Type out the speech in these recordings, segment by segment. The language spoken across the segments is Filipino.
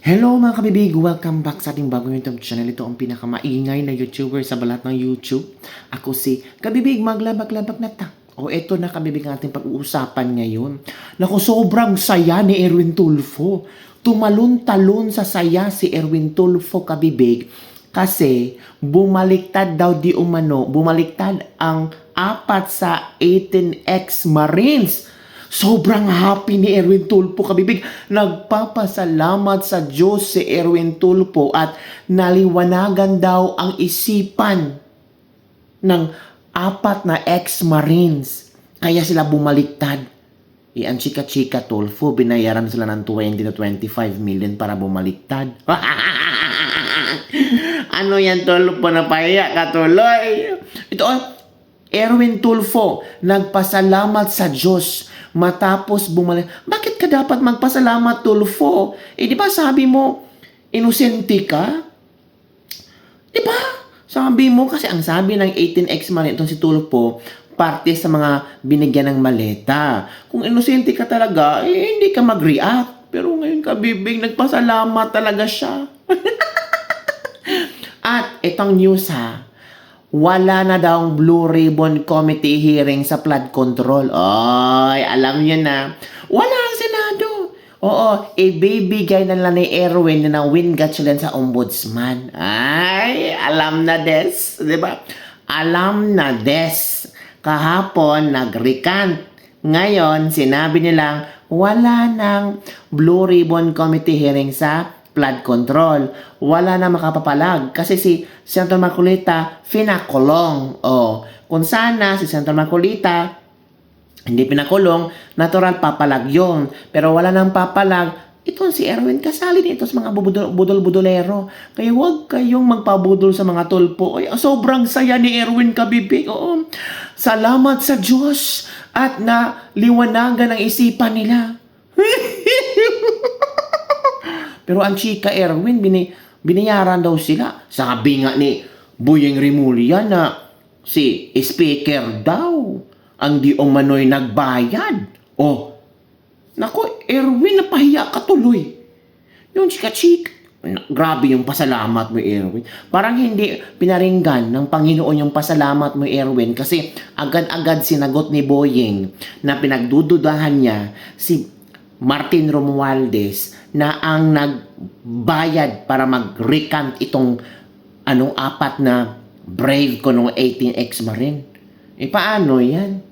Hello mga kabibig! Welcome back sa ating bagong YouTube channel. Ito ang pinakamaingay na YouTuber sa balat ng YouTube. Ako si Kabibig Maglabak-labak na ta. O eto na kabibig ang ating pag-uusapan ngayon. Naku, sobrang saya ni Erwin Tulfo. Tumalon-talon sa saya si Erwin Tulfo kabibig. Kasi bumaliktad daw di umano. Bumaliktad ang 4 sa 18X Marines. Sobrang happy ni Erwin Tulfo kabibig. Nagpapasalamat sa Diyos si Erwin Tulfo at naliwanagan daw ang isipan ng 4 na ex-Marines. Kaya sila bumaliktad. Ang chika-chika Tulfo, binayaran sila ng 20 to 25 million para bumaliktad. Ano yan Tulfo, napahiya ka tuloy? Ito Erwin Tulfo, nagpasalamat sa Diyos matapos bumalik. Bakit ka dapat magpasalamat, Tulfo? Di ba sabi mo, inosente ka? Di ba? Sabi mo, kasi ang sabi ng 18X Marine, itong si Tulfo, parte sa mga binigyan ng maleta. Kung inosente ka talaga, hindi ka mag-react. Pero ngayon kabibig, nagpasalamat talaga siya. At itong news wala na daw ang Blue Ribbon Committee hearing sa flood control. Oy, alam niyo na. Wala ang Senado. Oo, ibibigay na lang ni Erwin na win gatchalan sa ombudsman. Ay, alam na des. Diba? Alam na des. Kahapon, nag-recant. Ngayon, sinabi nilang wala nang Blue Ribbon Committee hearing sa flood control. Wala na makapapalag kasi si Senator Marcolita pinakulong. Kung sana si Senator Marcolita hindi pinakulong, natural papalag yun. Pero wala nang papalag, itong si Erwin kasali nito sa mga budol-budolero. Kaya huwag kayong magpabudol sa mga Tulfo. Sobrang saya ni Erwin kabibig. Salamat sa Diyos at na liwanagan ang isipan nila. Pero ang chika Erwin, binayaran daw sila. Sabi nga ni Boyeng Rimulya na si speaker daw ang di umano'y nagbayad. Naku, Erwin, napahiya ka tuloy. Yung chika-chika. Grabe yung pasalamat mo, Erwin. Parang hindi pinaringgan ng Panginoon yung pasalamat mo, Erwin. Kasi agad-agad sinagot ni Boyeng na pinagdududahan niya si Martin Romualdez na ang nagbayad para mag-recant itong 4 na brave ko nung 18X Marine. Paano yan?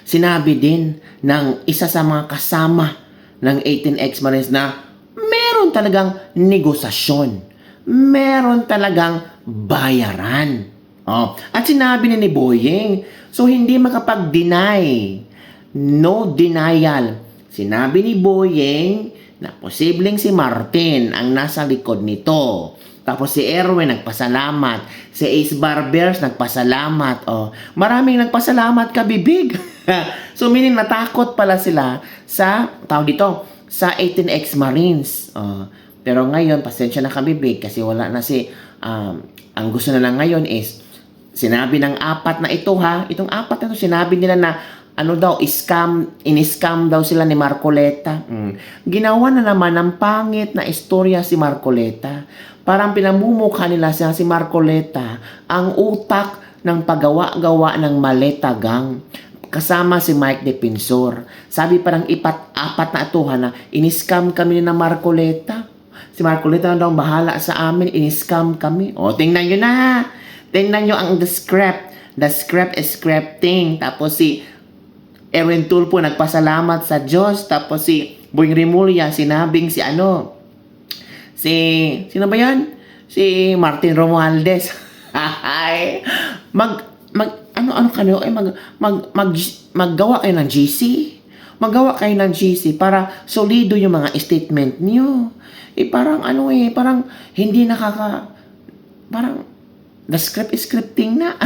Sinabi din ng isa sa mga kasama ng 18X Marines na meron talagang negosasyon. Meron talagang bayaran. At sinabi ni Boyeng, so hindi makapag-deny. No denial. Sinabi ni Boyeng na posibleng si Martin ang nasa likod nito. Tapos si Erwin nagpasalamat. Si Ace Barbers nagpasalamat. Maraming nagpasalamat kabibig. So meaning natakot pala sila sa, sa 18X Marines. Pero ngayon, pasensya na kabibig kasi wala na si, ang gusto na lang ngayon is, sinabi ng 4 na ito itong 4 na ito, sinabi nila na in-scam daw sila ni Marcoleta. Ginawa na naman ng pangit na istorya si Marcoleta. Parang pinamumukha nila siya si Marcoleta, ang utak ng paggawa-gawa ng Maleta Gang. Kasama si Mike Defensor. Sabi parang 4 na ito na in-scam kami ni Marcoleta. Si Marcoleta na daw bahala sa amin, in-scam kami. Tingnan nyo na. Tingnan nyo ang the script. The script is scripting. Tapos si Erwin Tulfo nagpasalamat sa Diyos. Tapos si Boyeng Rimulya sinabing sino ba yan? Si Martin Romualdez. Maggawa kayo ng GC. Maggawa kayo ng GC para solido yung mga statement niyo. Parang parang hindi parang the script is scripting na.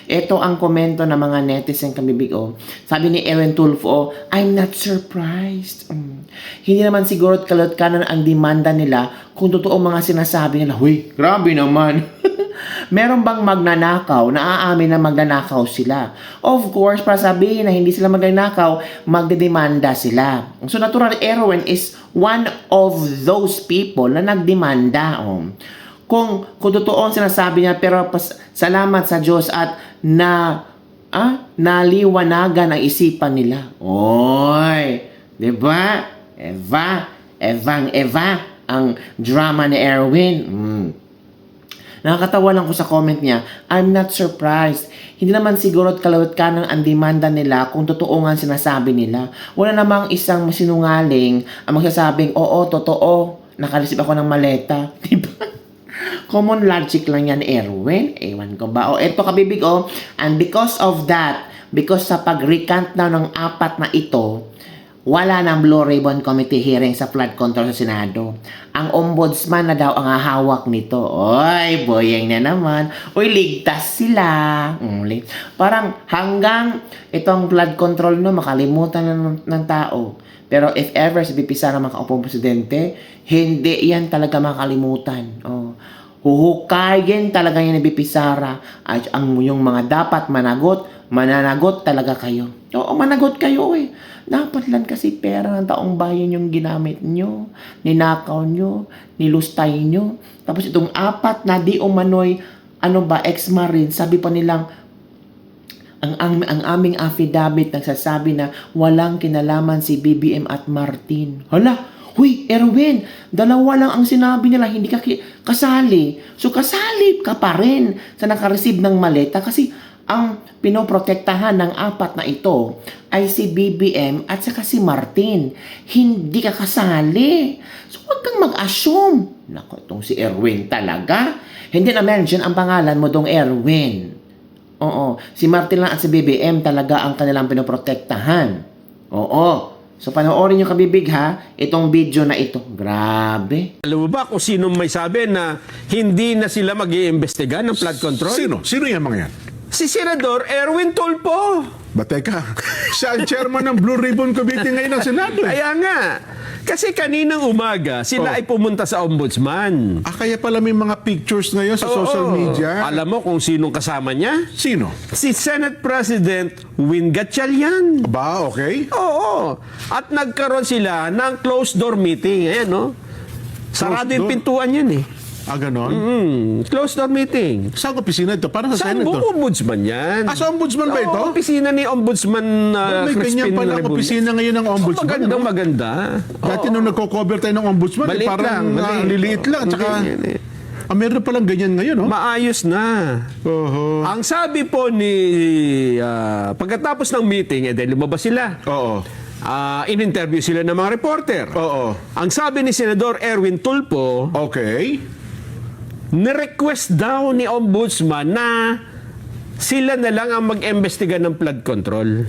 Ito ang komento ng mga netizen kabibig. Sabi ni Erwin Tulfo, I'm not surprised. Hindi naman siguro kalot kanan ang demanda nila kung totoo mga sinasabi nila. Huy, grabe naman. Meron bang magnanakaw na aamin na magnanakaw sila? Of course, para sabihin na hindi sila magnanakaw, magdedemanda sila. So, Natural Erwin is one of those people na nagdemanda. Kung totoo ang sinasabi niya, pero salamat sa Diyos at naliwanagan ang isipan nila. Oy, 'di ba? Eva ang drama ni Erwin. Nakakatawa lang ko sa comment niya, I'm not surprised. Hindi naman siguro at kalawat kanang ang demanda nila kung totoo nga sinasabi nila. Wala namang isang masinungaling ang magsasabing, oo, totoo, nakareceive ako ng maleta. Diba? Common logic lang yan, Erwin. Ewan ko ba? Eto kabibig, and because of that, because sa pag-recant daw ng 4 na ito, wala ng Blue Ribbon Committee hearing sa flood control sa Senado. Ang ombudsman na daw ang hahawak nito. Oy, boyeng na naman. Uy, ligtas sila. Parang hanggang itong flood control makalimutan ng tao. Pero if ever si BP Sara makaupong presidente, hindi yan talaga makalimutan. Huhukayin talaga yan ni BP Sara. At yung mga dapat mananagot talaga kayo. Oo, managot kayo Dapat lang kasi pera ng taong bayan yung ginamit nyo, ninakaw nyo, nilustay nyo. Tapos itong 4 na di umano'y, ex-marine, sabi pa nilang, ang aming affidavit nagsasabi na walang kinalaman si BBM at Martin. Hala, huy, Erwin, 2 lang ang sinabi nila, hindi ka kasali. So kasali ka pa rin sa nakareceive ng maleta kasi ang pinoprotektahan ng 4 na ito ay si BBM at saka si Martin. Hindi ka kasali. So huwag kang mag-assume. Naku, itong si Erwin talaga. Hindi na mention ang pangalan mo dong Erwin. Oo, si Martin lang at si BBM talaga ang kanilang pinoprotektahan. Oo. So panoorin nyo kabibig itong video na ito. Grabe. Alam mo ba kung sino may sabi na hindi na sila mag-iimbestiga ng flood control? Sino? Sino yan mga yan? Si Senador Erwin Tulfo. Ba teka, siya ang chairman ng Blue Ribbon Committee ngayon ng Senado. Kaya nga. Kasi kaninang umaga, sila ay pumunta sa ombudsman. Kaya pala may mga pictures ngayon sa social media. Alam mo kung sinong kasama niya? Sino? Si Senate President Win Gatchalian. Ba, okay? Oo. At nagkaroon sila ng closed door meeting. Ayan, no? Sarado yung door? pintuan yan Ganon? Closed door meeting. Saan opisina ito? Parang sa Saan Senate. mo? Ombudsman yan. Sa ombudsman ba ito? Oo, opisina ni Ombudsman May ganyan Crispin pala Rebulla. opisina ngayon ng ombudsman. Magandang maganda. Dati nung nagko-cover tayo ng ombudsman, Maliit parang lang, liliit lang. At saka, meron palang ganyan ngayon, no? Maayos na. Ang sabi po ni pagkatapos ng meeting, dahil lumabas sila. Oo. In-interview sila ng mga reporter. Oo. Ang sabi ni Senador Erwin Tulfo, Okay. ni-request daw ni Ombudsman na sila na lang ang mag-imbestiga ng flood control.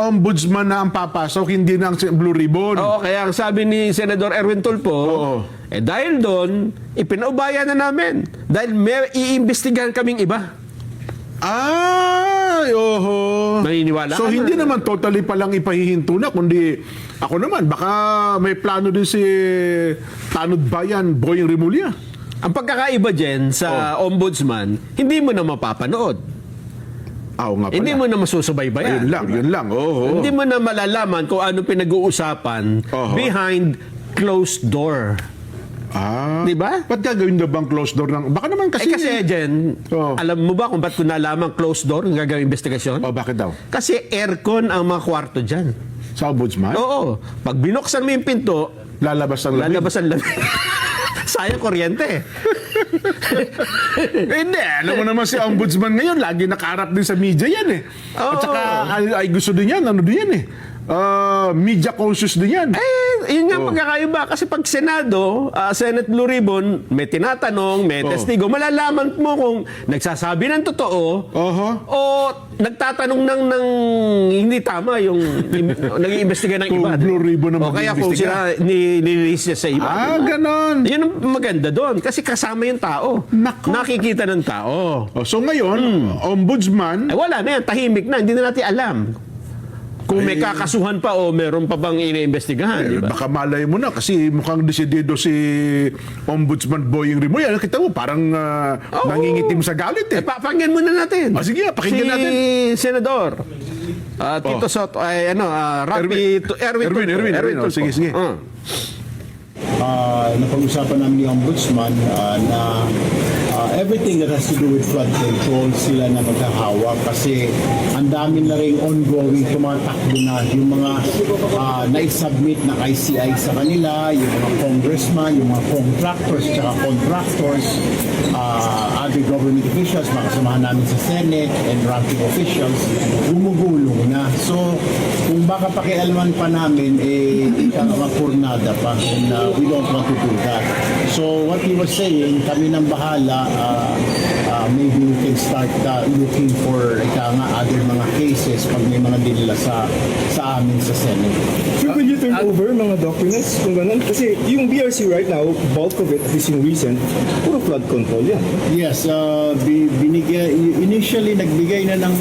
Ombudsman na ang papasok, hindi na ang Blue Ribbon. Oo, kaya ang sabi ni Senador Erwin Tulfo, dahil doon, ipinaubaya na namin. Dahil may iimbestigahan kaming iba. Oho. Naniniwala So, ka hindi na? naman totally palang ipahihinto na, kundi ako naman, baka may plano din si Tanod Bayan, Boyeng Remulla. Ang pagkakaiba dyan sa ombudsman, hindi mo na mapapanood. Oo nga pala. Hindi mo na masusubaybayan. Yun lang. Oo. Hindi mo na malalaman kung ano pinag-uusapan behind closed door. Di ba? Ba't gagawin na bang closed door ng... Baka naman kasi... Kasi Jen, alam mo ba kung ba't ko nalaman closed door yung gagawin investigasyon? Bakit daw? Kasi aircon ang mga kwarto dyan. Sa ombudsman? Oo. Pag binuksan mo yung pinto, Lalabas ang lamig. lalabas ang lamig. Sayang kuryente. Hindi, alam mo naman si ombudsman ngayon, lagi nakaharap din sa media yan At saka ay gusto din yan, media conscious din yan. Yun nga pagkakaiba. Kasi pag Senado, Senate Blue Ribbon, may tinatanong, may testigo, malalaman mo kung nagsasabi ng totoo o nagtatanong ng hindi tama yung nag-iimbestiga ng iba. Blue Ribbon na o kaya kung sila nililist niya sa iba. Ganon. Yun ang maganda doon. Kasi kasama yung tao. Nako. Nakikita ng tao. So ngayon, ombudsman... Wala na yan. Tahimik na. Hindi na natin alam. Kung may kakasuhan pa o meron pa bang iniimbestigahan, di ba? Baka malay mo na kasi mukhang desidido si Ombudsman Boying Remulla. Kita mo, parang nangingitim sa galit eh. Pakinggan muna natin. Sige, pakinggan natin. Senador. Tito Soto, Rapi, Erwin. Sige. Napag-usapan namin ni Ombudsman na everything that has to do with flood control sila na maghahawak kasi ang dami na rin ongoing tumatakbo na yung mga na-submit na ICI sa kanila, yung mga congressman, yung mga contractors, other government officials, mga kasamahan namin sa Senate and ranking officials, gumugulong na. So, kung baka pakialaman pa namin, mapurnada pa. And we don't want to do that. So, what he was saying, kami nang bahala, maybe we can start looking for other mga cases pag may mga dinila sa amin sa Senate. So will you turn over mga documents kung ganun? Kasi yung BRC right now, bulk of it, at least yung recent, puro flood control yan. Yes, initially nagbigay na ng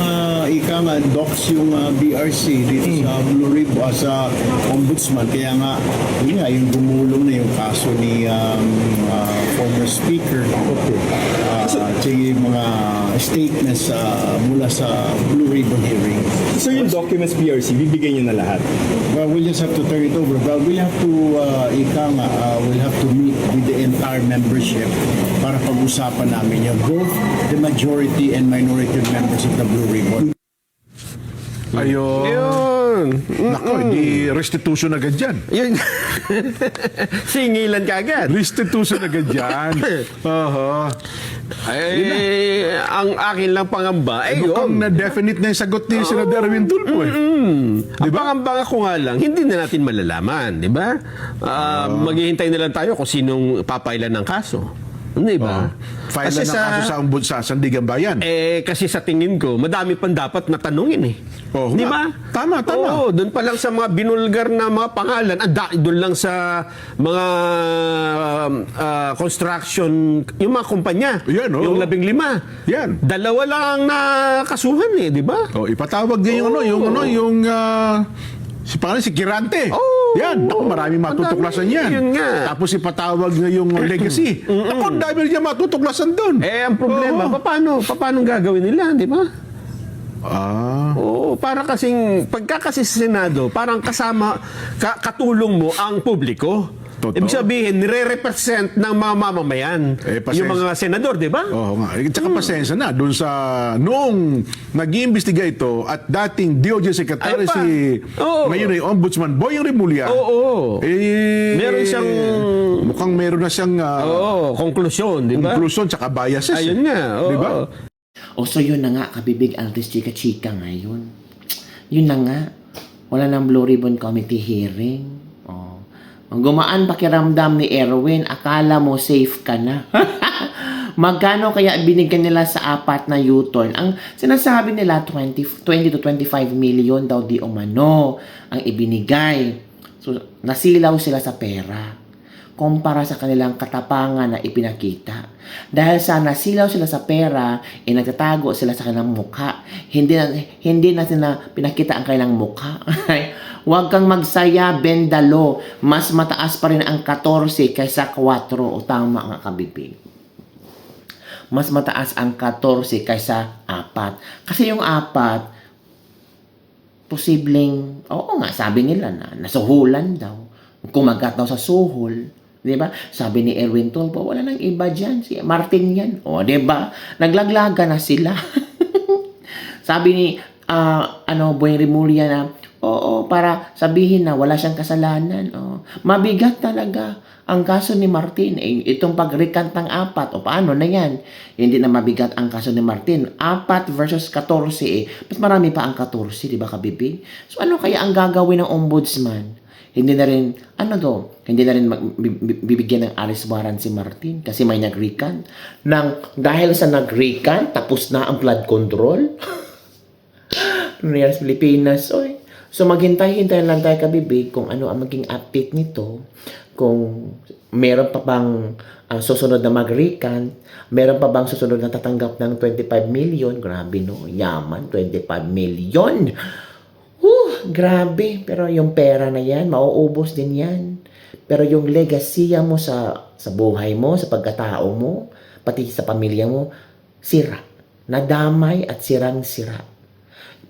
docs yung BRC dito sa Blue Ribbon sa Ombudsman. Kaya nga, yung gumulong na yung kaso ni former speaker. Sige, mga statements mula sa Blue Ribbon hearing. So yung documents BRC, bibigay niyo na lahat? Well, we'll just have to turn it over. But we'll have to, we'll have to meet with the entire membership para pag-usapan namin yung both the majority and minority members of the Blue Ribbon. Ayun. Nako, di restitution agad dyan. Yun. Singilan ka agad. Restitution agad dyan. Ang akin lang pangamba, Mukhang na definite na yung sagot ni Senador Erwin Tulfo eh. Ang pangamba ko nga lang, hindi na natin malalaman, di ba? Maghihintay na lang tayo kung sinong papailan ng kaso. Di ba? File na ng kaso sa Ombudsman sa Sandigan Bayan. Kasi sa tingin ko, madami pang dapat natanungin eh. Di ba? Tama. Oo, doon pa lang sa mga binulgar na mga pangalan, doon lang sa mga construction, yung mga kumpanya, Yan, yung 15. Yan. 2 lang ang nakasuhan eh, di ba? Ipatawag din si Kirante. Yan, naku, marami matutuklasan yan. Yun nga. Tapos ipatawag na yung legacy. Naku, dami niya matutuklasan doon. Ang problema, paano gagawin nila, di ba? Oo, para kasing, pagka kasi sa Senado, parang katulong mo ang publiko. Totoo. Ibig sabihin, nire-represent ng mga mamamayan. Yung mga senador, di ba? Oo nga. Tsaka pasensya na, doon sa noong nag-iimbestiga ito at dating DOJ Secretary ngayon ay Ombudsman Boying Remulla. Meron siyang mukhang meron na siyang konklusyon, di ba? Konklusyon tsaka biases. Ayun nga. Di ba? So yun na nga, kabibig Altis Chika ngayon. Yun na nga, wala ng Blue Ribbon Committee hearing. Ang gumaan pakiramdam ni Erwin, akala mo safe ka na. Magkano kaya binigyan nila sa 4 na U-turn? Ang sinasabi nila, 20 to 25 million daw di umano ang ibinigay. So, nasilaw sila sa pera kumpara sa kanilang katapangan na ipinakita. Dahil sa nasilaw sila sa pera, nagtatago sila sa kanilang mukha. Hindi na sila pinakita ang kanilang mukha. Huwag kang magsaya, bendalo. Mas mataas pa rin ang 14 kaysa 4. O tama nga kabibig. Mas mataas ang 14 kaysa 4. Kasi yung 4, posibleng, sabi nila na, nasuhulan daw. Kumagat daw sa suhol. Diba? Sabi ni Erwin Tulfo, wala nang iba dyan. Si Martin yan. Diba? Naglaglaga na sila. Sabi ni, Boying Remulla na, para sabihin na wala siyang kasalanan. Mabigat talaga ang kaso ni Martin. Itong pag-recant ng 4, paano na yan? Hindi na mabigat ang kaso ni Martin. 4 versus 14 mas marami pa ang 14, di ba kabibig? So ano kaya ang gagawin ng ombudsman? Hindi na rin, bibigyan ng arrest warrant si Martin kasi may nag-recant. Dahil sa nag-recant, tapos na ang flood control. Nangyari sa Pilipinas, So maghintay-hintay lang tayo kabibig kung ano ang maging update nito. Kung meron pa bang susunod na mag-recant, meron pa bang susunod na tatanggap ng 25 million. Grabe no, yaman, 25 million. grabe. Pero yung pera na yan, mauubos din yan. Pero yung legacy mo sa buhay mo, sa pagkatao mo, pati sa pamilya mo, sira. Nadamay at sirang-sira.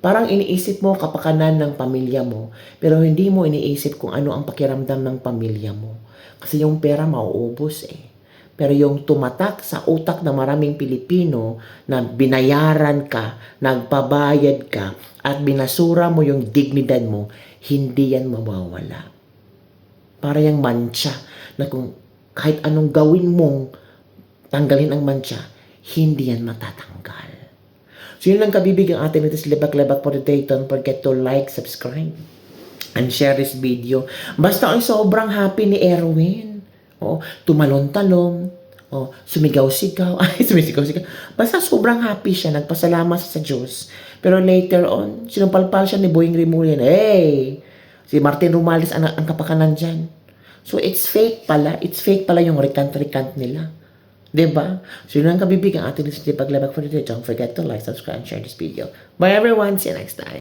Parang iniisip mo kapakanan ng pamilya mo, pero hindi mo iniisip kung ano ang pakiramdam ng pamilya mo. Kasi yung pera mauubos eh. Pero yung tumatak sa utak ng maraming Pilipino na binayaran ka, nagpabayad ka, at binasura mo yung dignidad mo, hindi yan mawawala. Para yung mancha na kung kahit anong gawin mong tanggalin ang mancha, hindi yan matatanggal. So yun lang kabibig ang ating latest Lebak-Lebak for today. Don't forget to like, subscribe, and share this video. Basta ay sobrang happy ni Erwin. O, tumalon-talon. O, sumigaw-sigaw. Ay, sumisigaw-sigaw. Basta sobrang happy siya. Nagpasalamat sa Diyos. Pero later on, sinumpalpal siya ni Boying Remulian. Hey! Si Martin Romualdez ang kapakanan dyan. So, it's fake pala. It's fake pala yung recant-recant nila. Diba? So, yun lang kabibig ang ating Lebak-Lebak for today. Don't forget to like, subscribe, and share this video. Bye everyone. See you next time.